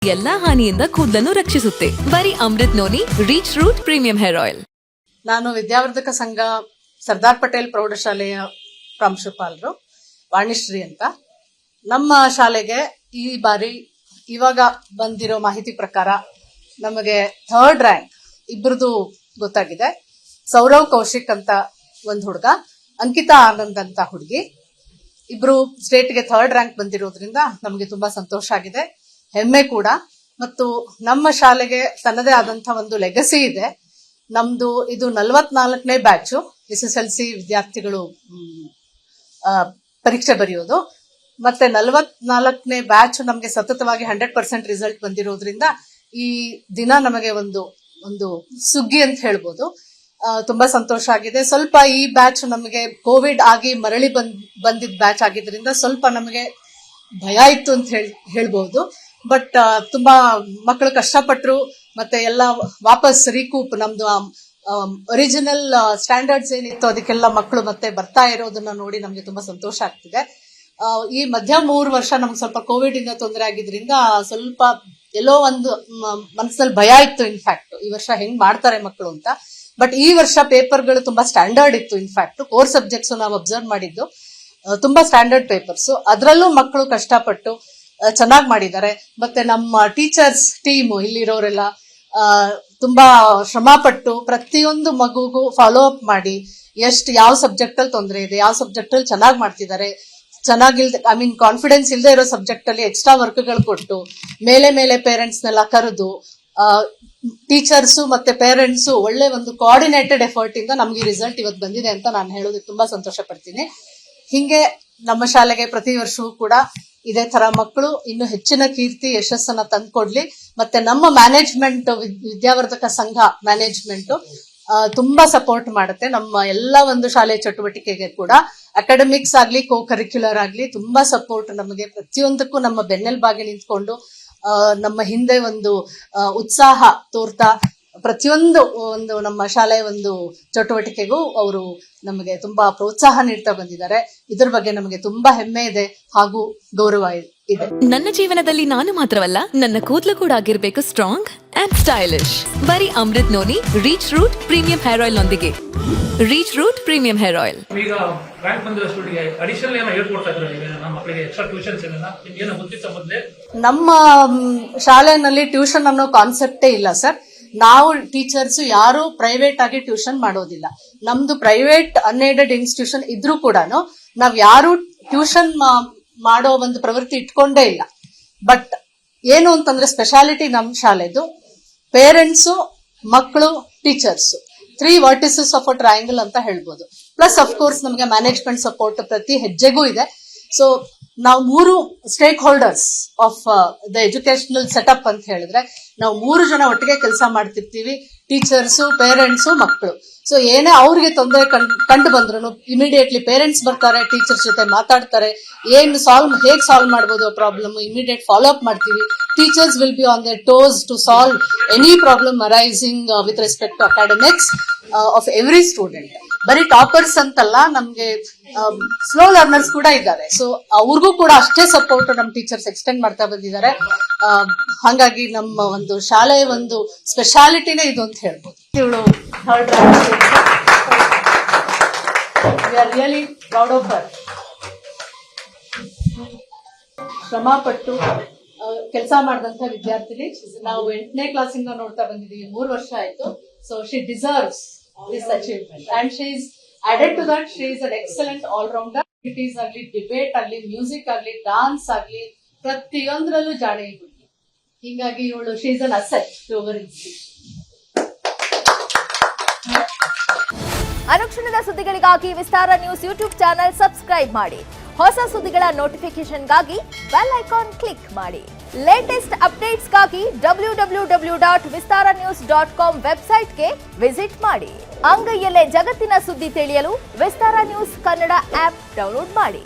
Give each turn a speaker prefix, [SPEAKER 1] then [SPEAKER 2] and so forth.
[SPEAKER 1] ಎಲ್ಲಾ ಹಾನಿಯಿಂದ ಕೂದಲನ್ನು ರಕ್ಷಿಸುತ್ತೆ. ಬರೀ Amrit noni reach root premium hair oil.
[SPEAKER 2] ನಾನು ವಿದ್ಯಾವರ್ಧಕ ಸಂಘ ಸರ್ದಾರ್ ಪಟೇಲ್ ಪ್ರೌಢಶಾಲೆಯ ಪ್ರಾಂಶುಪಾಲರು ವಾಣಿಶ್ರೀ ಅಂತ. ನಮ್ಮ ಶಾಲೆಗೆ ಈ ಬಾರಿ ಇವಾಗ ಬಂದಿರೋ ಮಾಹಿತಿ ಪ್ರಕಾರ ನಮಗೆ 3rd ರ್ಯಾಂಕ್ ಇಬ್ಬರದು ಗೊತ್ತಾಗಿದೆ. ಸೌರವ್ ಕೌಶಿಕ್ ಅಂತ ಒಂದು ಹುಡುಗ, ಅಂಕಿತಾ ಆನಂದ್ ಅಂತ ಹುಡುಗಿ, ಇಬ್ರು ಸ್ಟೇಟ್ಗೆ 3rd ರ್ಯಾಂಕ್ ಬಂದಿರೋದ್ರಿಂದ ನಮಗೆ ತುಂಬಾ ಸಂತೋಷ ಆಗಿದೆ, ಹೆಮ್ಮೆ ಕೂಡ. ಮತ್ತು ನಮ್ಮ ಶಾಲೆಗೆ ತನ್ನದೇ ಆದಂತ ಒಂದು ಲೆಗಸಿ ಇದೆ. ನಮ್ದು ಇದು 44ನೇ ಬ್ಯಾಚು SSLC ವಿದ್ಯಾರ್ಥಿಗಳು ಪರೀಕ್ಷೆ ಬರೆಯೋದು. ಮತ್ತೆ 44ನೇ ಬ್ಯಾಚ್ ನಮಗೆ ಸತತವಾಗಿ 100% ರಿಸಲ್ಟ್ ಬಂದಿರೋದ್ರಿಂದ ಈ ದಿನ ನಮಗೆ ಒಂದು ಸುಗ್ಗಿ ಅಂತ ಹೇಳ್ಬೋದು. ತುಂಬಾ ಸಂತೋಷ ಆಗಿದೆ. ಸ್ವಲ್ಪ ಈ ಬ್ಯಾಚ್ ನಮಗೆ ಕೋವಿಡ್ ಆಗಿ ಮರಳಿ ಬಂದಿದ್ದ ಬ್ಯಾಚ್ ಆಗಿದ್ರಿಂದ ಸ್ವಲ್ಪ ನಮಗೆ ಭಯ ಇತ್ತು ಅಂತ ಹೇಳ್ಬಹುದು. ಬಟ್ ತುಂಬಾ ಮಕ್ಕಳು ಕಷ್ಟಪಟ್ರು, ಮತ್ತೆ ಎಲ್ಲ ವಾಪಸ್ ರೀಕೂಪ್ ನಮ್ದು ಒರಿಜಿನಲ್ ಸ್ಟ್ಯಾಂಡರ್ಡ್ಸ್ ಏನಿತ್ತು ಅದಕ್ಕೆಲ್ಲ ಮಕ್ಕಳು ಮತ್ತೆ ಬರ್ತಾ ಇರೋದನ್ನ ನೋಡಿ ನಮ್ಗೆ ತುಂಬಾ ಸಂತೋಷ ಆಗ್ತಿದೆ. ಈ ಮಧ್ಯ 3 ವರ್ಷ ನಮ್ಗೆ ಸ್ವಲ್ಪ ಕೋವಿಡ್ ಇಂದ ತೊಂದರೆ ಆಗಿದ್ರಿಂದ ಸ್ವಲ್ಪ ಎಲ್ಲೋ ಒಂದು ಮನಸ್ಸಲ್ಲಿ ಭಯ ಇತ್ತು. ಇನ್ಫ್ಯಾಕ್ಟ್ ಈ ವರ್ಷ ಹೆಂಗ್ ಮಾಡ್ತಾರೆ ಮಕ್ಕಳು ಅಂತ. ಬಟ್ ಈ ವರ್ಷ ಪೇಪರ್ಗಳು ತುಂಬಾ ಸ್ಟ್ಯಾಂಡರ್ಡ್ ಇತ್ತು. ಇನ್ಫ್ಯಾಕ್ಟ್ ಕೋರ್ ಸಬ್ಜೆಕ್ಟ್ಸ್ ನಾವು ಅಬ್ಸರ್ವ್ ಮಾಡಿದ್ದು ತುಂಬಾ ಸ್ಟ್ಯಾಂಡರ್ಡ್ ಪೇಪರ್ಸ್. ಅದರಲ್ಲೂ ಮಕ್ಕಳು ಕಷ್ಟಪಟ್ಟು ಚೆನ್ನಾಗಿ ಮಾಡಿದ್ದಾರೆ. ಮತ್ತೆ ನಮ್ಮ ಟೀಚರ್ಸ್ ಟೀಮ್ ಇಲ್ಲಿರೋರೆಲ್ಲ ತುಂಬಾ ಶ್ರಮ ಪಟ್ಟು ಪ್ರತಿಯೊಂದು ಮಗುಗೂ ಫಾಲೋ ಅಪ್ ಮಾಡಿ ಯಾವ ಸಬ್ಜೆಕ್ಟ್ ಅಲ್ಲಿ ತೊಂದರೆ ಇದೆ, ಯಾವ ಸಬ್ಜೆಕ್ಟ್ ಅಲ್ಲಿ ಚೆನ್ನಾಗಿ ಮಾಡ್ತಿದ್ದಾರೆ, ಕಾನ್ಫಿಡೆನ್ಸ್ ಇಲ್ಲದೆ ಇರೋ ಸಬ್ಜೆಕ್ಟ್ ಅಲ್ಲಿ ಎಕ್ಸ್ಟ್ರಾ ವರ್ಕ್ಗಳು ಕೊಟ್ಟು ಮೇಲೆ ಪೇರೆಂಟ್ಸ್ ನೆಲ್ಲ ಕರೆದು ಟೀಚರ್ಸ್ ಮತ್ತೆ ಪೇರೆಂಟ್ಸ್ ಒಳ್ಳೆ ಒಂದು ಕೋಆರ್ಡಿನೇಟೆಡ್ ಎಫರ್ಟ್ ಇಂದ ನಮ್ಗೆ ರಿಸಲ್ಟ್ ಇವತ್ತು ಬಂದಿದೆ ಅಂತ ನಾನು ಹೇಳೋದಕ್ಕೆ ತುಂಬಾ ಸಂತೋಷ ಪಡ್ತೀನಿ. ಹಿಂಗೆ ನಮ್ಮ ಶಾಲೆಗೆ ಪ್ರತಿ ವರ್ಷವೂ ಕೂಡ ಇದೇ ತರ ಮಕ್ಕಳು ಇನ್ನು ಹೆಚ್ಚಿನ ಕೀರ್ತಿ ಯಶಸ್ಸನ್ನ ತಂದ್ಕೊಡ್ಲಿ. ಮತ್ತೆ ನಮ್ಮ ಮ್ಯಾನೇಜ್ಮೆಂಟ್ ವಿದ್ಯಾವರ್ಧಕ ಸಂಘ ಮ್ಯಾನೇಜ್ಮೆಂಟ್ ತುಂಬಾ ಸಪೋರ್ಟ್ ಮಾಡುತ್ತೆ ನಮ್ಮ ಎಲ್ಲ ಒಂದು ಶಾಲೆ ಚಟುವಟಿಕೆಗೆ ಕೂಡ. ಅಕಾಡೆಮಿಕ್ಸ್ ಆಗ್ಲಿ, ಕೋ ಕರಿಕ್ಯುಲರ್ ಆಗ್ಲಿ ತುಂಬಾ ಸಪೋರ್ಟ್ ನಮಗೆ. ಪ್ರತಿಯೊಂದಕ್ಕೂ ನಮ್ಮ ಬೆನ್ನೆಲುಬಾಗಿ ನಿಂತ್ಕೊಂಡು ನಮ್ಮ ಹಿಂದೆ ಒಂದು ಉತ್ಸಾಹ ತೋರ್ತಾ ಪ್ರತಿಯೊಂದು ನಮ್ಮ ಶಾಲೆಯ ಒಂದು ಚಟುವಟಿಕೆಗೂ ಅವರು ನಮಗೆ ತುಂಬಾ ಪ್ರೋತ್ಸಾಹ ನೀಡ್ತಾ ಬಂದಿದ್ದಾರೆ. ಇದ್ರ ಬಗ್ಗೆ ನಮಗೆ ತುಂಬಾ ಹೆಮ್ಮೆ ಇದೆ ಹಾಗೂ ಗೌರವ ಇದೆ.
[SPEAKER 1] ನನ್ನ ಜೀವನದಲ್ಲಿ ನಾನು ಮಾತ್ರವಲ್ಲ, ನನ್ನ ಕೂದಲು ಕೂಡ ಆಗಿರ್ಬೇಕು ಸ್ಟ್ರಾಂಗ್ ಅಂಡ್ ಸ್ಟೈಲಿಶ್. ಬರೀ Amrit noni reach root premium hair oil ನೊಂದಿಗೆ. Reach root premium hair oil.
[SPEAKER 3] ಈಗ ರ್ಯಾಂಕ್ ಬಂದಿರೋ ಸ್ಟೂಡೆಂಟ್ಗೆ ಅಡಿಷನಲ್ ಏನೋ ಹೇಳ್ಕೊಡ್ತಾ ಇದ್ದಾರೆ. ನಮ್ಮ ಮಕ್ಕಳಿಗೆ ಎಕ್ಸ್ಟ್ರಾ ಟ್ಯೂಷನ್ಸ್ ಏನೋ ಗೊತ್ತಿತ್ತ ಮೊದಲೇ?
[SPEAKER 2] ನಮ್ಮ ಶಾಲೆಯಲ್ಲಿ ಟ್ಯೂಷನ್ ಅನ್ನೋ ಕಾನ್ಸೆಪ್ಟೇ ಇಲ್ಲ ಸರ್. ನಾವು ಟೀಚರ್ಸ್ ಯಾರು ಪ್ರೈವೇಟ್ ಆಗಿ ಟ್ಯೂಷನ್ ಮಾಡೋದಿಲ್ಲ. ನಮ್ದು ಪ್ರೈವೇಟ್ ಅನ್ಏಡೆಡ್ ಇನ್ಸ್ಟಿಟ್ಯೂಷನ್ ಇದ್ರೂ ಕೂಡ ನಾವ್ ಯಾರು ಟ್ಯೂಷನ್ ಮಾಡೋ ಒಂದು ಪ್ರವೃತ್ತಿ ಇಟ್ಕೊಂಡೇ ಇಲ್ಲ. ಬಟ್ ಏನು ಅಂತಂದ್ರೆ ಸ್ಪೆಷಾಲಿಟಿ ನಮ್ಮ ಶಾಲೆದು ಪೇರೆಂಟ್ಸು, ಮಕ್ಕಳು, teachers 3 vertices of a triangle ಅಂತ ಹೇಳ್ಬೋದು. ಪ್ಲಸ್ ಅಫ್ ಕೋರ್ಸ್ ನಮಗೆ ಮ್ಯಾನೇಜ್ಮೆಂಟ್ ಸಪೋರ್ಟ್ ಪ್ರತಿ ಹೆಜ್ಜೆಗೂ ಇದೆ. ಸೊ ನಾವು 3 stake holders of the educational setup ಅಂತ ಹೇಳಿದ್ರೆ ನಾವು 3 ಜನ ಒಟ್ಟಿಗೆ ಕೆಲಸ ಮಾಡ್ತಿರ್ತೀವಿ. ಟೀಚರ್ಸು, ಪೇರೆಂಟ್ಸು, ಮಕ್ಕಳು. ಸೊ ಏನೇ ಅವ್ರಿಗೆ ತೊಂದರೆ ಕಂಡು ಬಂದ್ರು ಇಮಿಡಿಯೇಟ್ಲಿ ಪೇರೆಂಟ್ಸ್ ಬರ್ತಾರೆ, ಟೀಚರ್ಸ್ ಜೊತೆ ಮಾತಾಡ್ತಾರೆ, ಹೇಗ್ ಸಾಲ್ವ್ ಮಾಡ್ಬೋದು ಆ ಪ್ರಾಬ್ಲಮ್ ಇಮಿಡಿಯೇಟ್ ಫಾಲೋ ಅಪ್ ಮಾಡ್ತೀವಿ. Teachers will be on their toes to solve any problem arising with respect to academics of every student. ಬರೀ ಟಾಪರ್ಸ್ ಅಂತಲ್ಲ, ನಮ್ಗೆ ಸ್ಲೋ ಲರ್ನರ್ಸ್ ಕೂಡ ಇದ್ದಾರೆ. ಸೊ ಅವ್ರಿಗೂ ಕೂಡ ಅಷ್ಟೇ ಸಪೋರ್ಟ್ ನಮ್ಮ ಟೀಚರ್ಸ್ ಎಕ್ಸ್ಟೆಂಡ್ ಮಾಡ್ತಾ ಬಂದಿದ್ದಾರೆ. ಹಾಗಾಗಿ ನಮ್ಮ ಒಂದು ಶಾಲೆಯ ಒಂದು ಸ್ಪೆಷಾಲಿಟಿನೇ ಇದು ಅಂತ ಹೇಳ್ಬೋದು. ಇವಳು 3rd rank. We are really proud of her. ಶ್ರಮ ಪಟ್ಟು ಕೆಲಸ ಮಾಡಿದಂತ ವಿದ್ಯಾರ್ಥಿನಿ. ನಾವು 8ನೇ ಕ್ಲಾಸಿಂದ ನೋಡ್ತಾ ಬಂದಿದ್ದೀವಿ, 3 ವರ್ಷ ಆಯ್ತು. So she deserves this achievement and she is added to that, she is an excellent all-rounder. Activities agli, debate agli, music agli, dance agli, ಪ್ರತಿಯೊಂದರಲ್ಲೂ ಜಾಣೆ ಹುಡುಗಿ. ಹೀಗಾಗಿ ಇವಳು she is an asset to our institution.
[SPEAKER 4] ಅನುಕ್ಷಣದ ಸುದ್ದಿಗಳಿಗಾಗಿ ವಿಸ್ತಾರ news YouTube channel subscribe ಮಾಡಿ. ಹೊಸ ಸುದ್ದಿಗಳ ನೋಟಿಫಿಕೇಶನ್ಗಾಗಿ ಬೆಲ್ ಐಕಾನ್ ಕ್ಲಿಕ್ ಮಾಡಿ. ಲೇಟೆಸ್ಟ್ ಅಪ್ಡೇಟ್ಸ್ಗಾಗಿ www.vistaranews.com ವೆಬ್ಸೈಟ್ಗೆ ವಿಸಿಟ್ ಮಾಡಿ. ಅಂಗೈಯಲ್ಲೇ ಜಗತ್ತಿನ ಸುದ್ದಿ ತಿಳಿಯಲು ವಿಸ್ತಾರ ನ್ಯೂಸ್ ಕನ್ನಡ ಆಪ್ ಡೌನ್ಲೋಡ್ ಮಾಡಿ.